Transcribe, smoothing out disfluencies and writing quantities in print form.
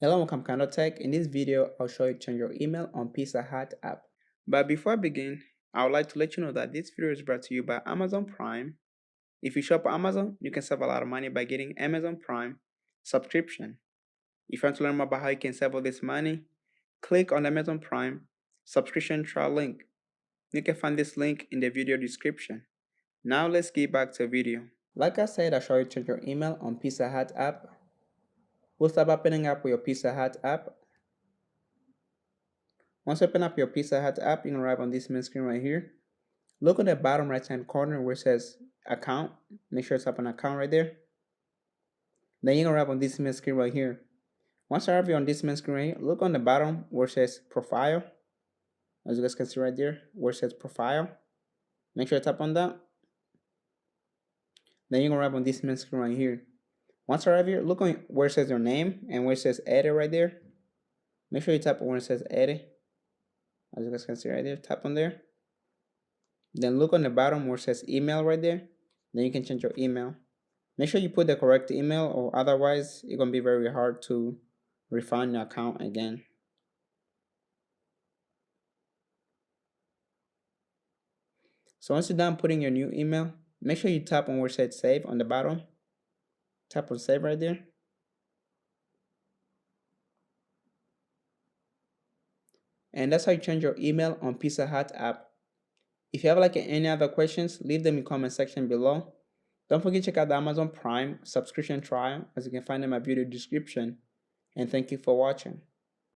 Hello, welcome KahindoTech. In this video, I'll show you to change your email on Pizza Hut app. But before I begin, I would like to let you know that this video is brought to you by Amazon Prime. If you shop on Amazon, you can save a lot of money by getting Amazon Prime subscription. If you want to learn more about how you can save all this money, click on the Amazon Prime subscription trial link. You can find this link in the video description. Now let's get back to the video. Like I said, I'll show you to change your email on Pizza Hut app. We'll start opening up your Pizza Hut app. Once you open up your Pizza Hut app, you can arrive on this main screen right here. Look on the bottom right hand corner where it says account. Make sure it's up an account right there. Then you can arrive on this main screen right here. Once you arrive on this main screen right here, look on the bottom where it says profile. As you guys can see right there, where it says profile. Make sure you tap on that. Then you can arrive on this main screen right here. Once you arrive here, look on where it says your name and where it says edit right there. Make sure you tap on where it says edit. As you guys can see right there, tap on there. Then look on the bottom where it says email right there. Then you can change your email. Make sure you put the correct email, or otherwise it's going to be very hard to refund your account again. So once you're done putting your new email, make sure you tap on where it says save on the bottom. Tap on save right there. And that's how you change your email on Pizza Hut app. If you have any other questions, leave them in the comment section below. Don't forget to check out the Amazon Prime subscription trial, as you can find in my video description. And thank you for watching.